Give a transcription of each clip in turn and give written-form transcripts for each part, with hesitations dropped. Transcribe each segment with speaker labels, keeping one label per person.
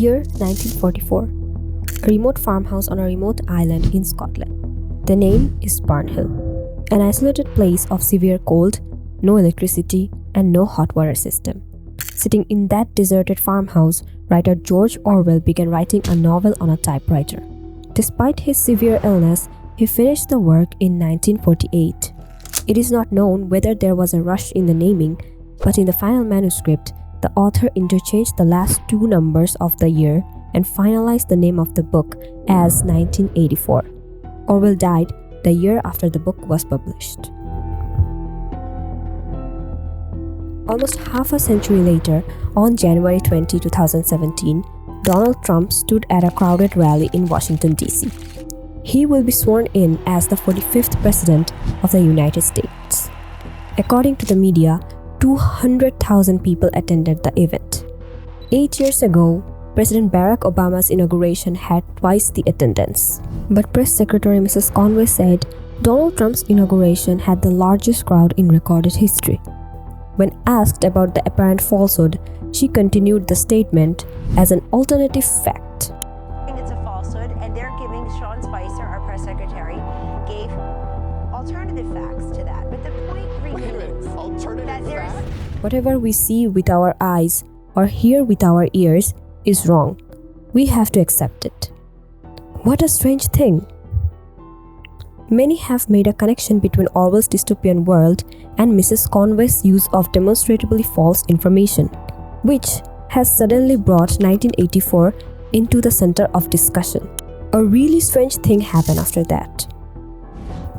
Speaker 1: Year 1944. A remote farmhouse on a remote island in Scotland. The name is Barnhill, an isolated place of severe cold, no electricity, and no hot water system. Sitting in that deserted farmhouse, writer George Orwell began writing a novel on a typewriter. Despite his severe illness, he finished the work in 1948. It is not known whether there was a rush in the naming, but in the final manuscript, the author interchanged the last two numbers of the year and finalized the name of the book as 1984. Orwell died the year after the book was published. Almost half a century later, on January 20, 2017, Donald Trump stood at a crowded rally in Washington, D.C. He will be sworn in as the 45th President of the United States. According to the media, 200,000 people attended the event. 8 years ago, President Barack Obama's inauguration had twice the attendance. But Press Secretary Mrs. Conway said Donald Trump's inauguration had the largest crowd in recorded history. When asked about the apparent falsehood, she continued the statement as an alternative fact.
Speaker 2: It's a falsehood, and they're giving Sean Spicer, our press secretary, gave alternative facts to that. But the point remains that there's...
Speaker 1: Whatever we see with our eyes or hear with our ears is wrong. We have to accept it. What a strange thing. Many have made a connection between Orwell's dystopian world and Mrs. Conway's use of demonstrably false information, which has suddenly brought 1984 into the center of discussion. A really strange thing happened after that.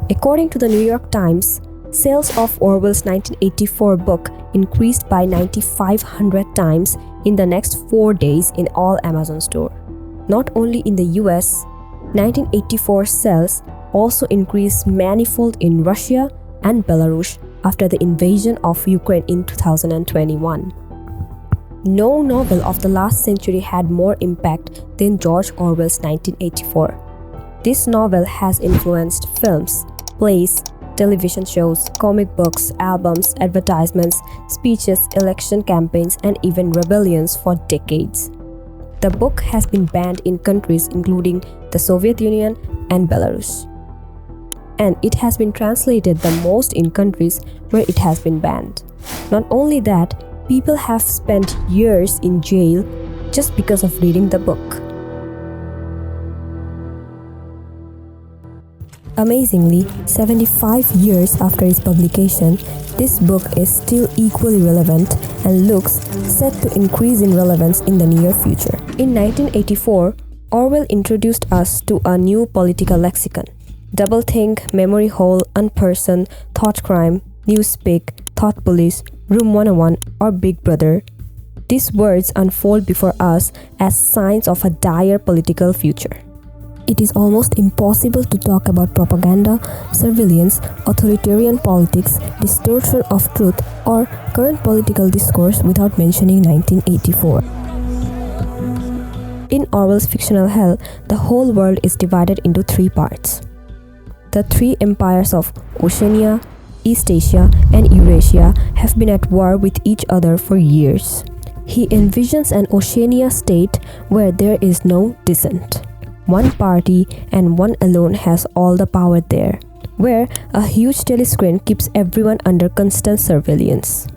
Speaker 1: According to the New York Times, sales of Orwell's 1984 book increased by 9,500 times in the next 4 days in all Amazon stores. Not only in the US, 1984 sales also increased manifold in Russia and Belarus after the invasion of Ukraine in 2021. No novel of the last century had more impact than George Orwell's 1984. This novel has influenced films, plays, television shows, comic books, albums, advertisements, speeches, election campaigns, and even rebellions for decades. The book has been banned in countries including the Soviet Union and Belarus. And it has been translated the most in countries where it has been banned. Not only that, people have spent years in jail just because of reading the book. Amazingly, 75 years after its publication, this book is still equally relevant and looks set to increase in relevance in the near future. In 1984, Orwell introduced us to a new political lexicon. Doublethink, memory hole, unperson, thought crime, newspeak, thought police, room 101, or big brother. These words unfold before us as signs of a dire political future. It is almost impossible to talk about propaganda, surveillance, authoritarian politics, distortion of truth, or current political discourse without mentioning 1984. In Orwell's fictional hell, the whole world is divided into three parts. The three empires of Oceania, East Asia, and Eurasia have been at war with each other for years. He envisions an Oceania state where there is no dissent. One party and one alone has all the power there, where a huge telescreen keeps everyone under constant surveillance.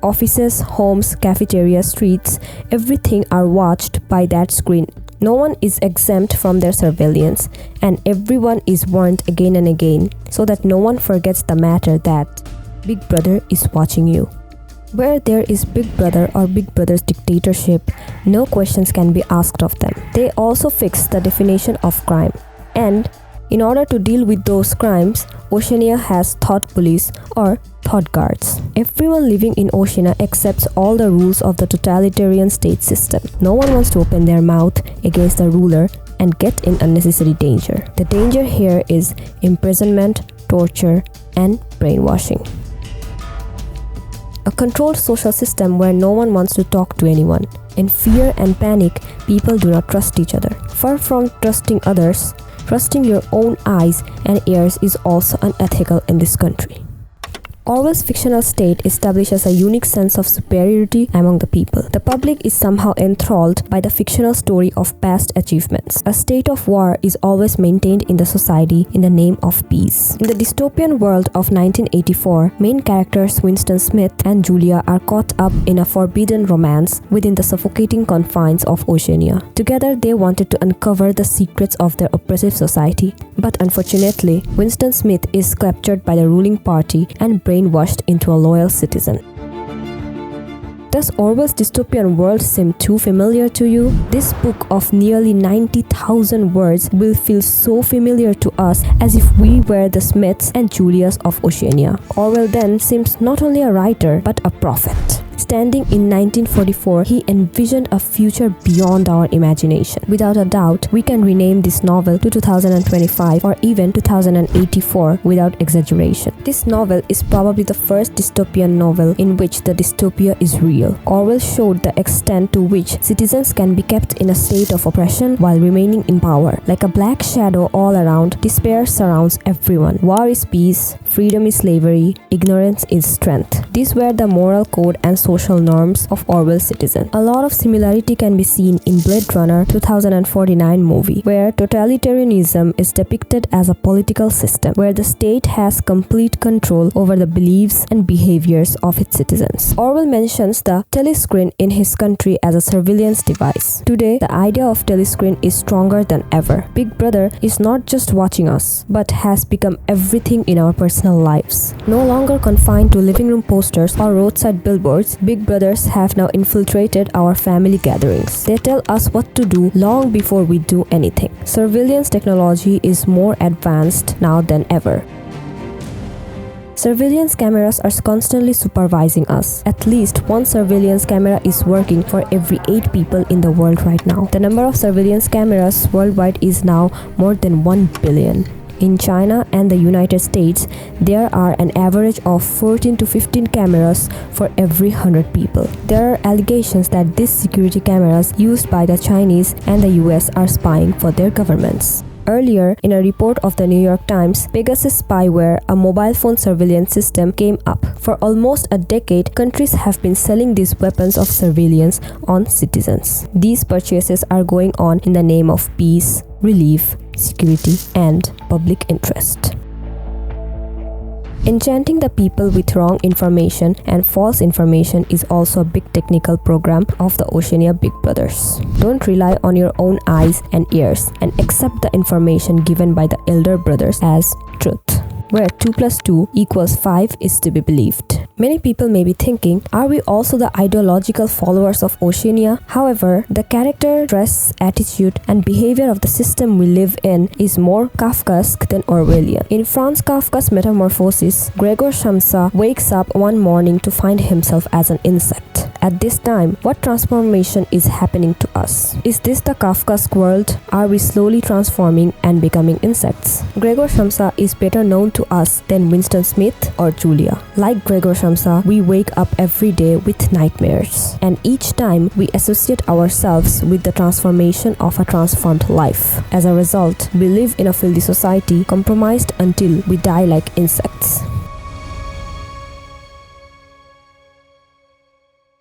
Speaker 1: Offices, homes, cafeterias, streets, everything are watched by that screen. No one is exempt from their surveillance, and everyone is warned again and again so that no one forgets the matter that Big Brother is watching you. Where there is Big Brother or Big Brother's dictatorship, no questions can be asked of them. They also fix the definition of crime. And in order to deal with those crimes, Oceania has thought police or thought guards. Everyone living in Oceania accepts all the rules of the totalitarian state system. No one wants to open their mouth against the ruler and get in unnecessary danger. The danger here is imprisonment, torture, and brainwashing. A controlled social system where no one wants to talk to anyone. In fear and panic, people do not trust each other. Far from trusting others, trusting your own eyes and ears is also unethical in this country. Orwell's fictional state establishes a unique sense of superiority among the people. The public is somehow enthralled by the fictional story of past achievements. A state of war is always maintained in the society in the name of peace. In the dystopian world of 1984, main characters Winston Smith and Julia are caught up in a forbidden romance within the suffocating confines of Oceania. Together, they wanted to uncover the secrets of their oppressive society. But unfortunately, Winston Smith is captured by the ruling party and brainwashed into a loyal citizen. Does Orwell's dystopian world seem too familiar to you? This book of nearly 90,000 words will feel so familiar to us as if we were the Smiths and Julias of Oceania. Orwell then seems not only a writer but a prophet. Standing in 1944, he envisioned a future beyond our imagination. Without a doubt, we can rename this novel to 2025 or even 2084 without exaggeration. This novel is probably the first dystopian novel in which the dystopia is real. Orwell showed the extent to which citizens can be kept in a state of oppression while remaining in power. Like a black shadow all around, despair surrounds everyone. War is peace, freedom is slavery, ignorance is strength. These were the moral code and social norms of Orwell's citizen. A lot of similarity can be seen in Blade Runner 2049 movie, where totalitarianism is depicted as a political system where the state has complete control over the beliefs and behaviors of its citizens. Orwell mentions the telescreen in his country as a surveillance device. Today, the idea of telescreen is stronger than ever. Big Brother is not just watching us, but has become everything in our personal lives. No longer confined to living room posters or roadside billboards, Big Brothers have now infiltrated our family gatherings. They tell us what to do long before we do anything. Surveillance technology is more advanced now than ever. Surveillance cameras are constantly supervising us. At least one surveillance camera is working for every 8 people in the world right now. The number of surveillance cameras worldwide is now more than 1 billion. In China and the United States, there are an average of 14 to 15 cameras for every 100 people. There are allegations that these security cameras used by the Chinese and the US are spying for their governments. Earlier, in a report of the New York Times, Pegasus spyware, a mobile phone surveillance system, came up. For almost a decade, countries have been selling these weapons of surveillance on citizens. These purchases are going on in the name of peace, relief, security, and public interest. Enchanting the people with wrong information and false information is also a big technical program of the Oceania Big Brothers. Don't rely on your own eyes and ears and accept the information given by the elder brothers as truth, where 2 plus 2 equals 5 is to be believed. Many people may be thinking, are we also the ideological followers of Oceania? However, the character, dress, attitude, and behavior of the system we live in is more Kafkaesque than Orwellian. In Franz Kafka's Metamorphosis, Gregor Samsa wakes up one morning to find himself as an insect. At this time, what transformation is happening to us? Is this the Kafkaesque world? Are we slowly transforming and becoming insects? Gregor Samsa is better known to us than Winston Smith or Julia. Like Gregor Samsa, we wake up every day with nightmares. And each time, we associate ourselves with the transformation of a transformed life. As a result, we live in a filthy society, compromised until we die like insects.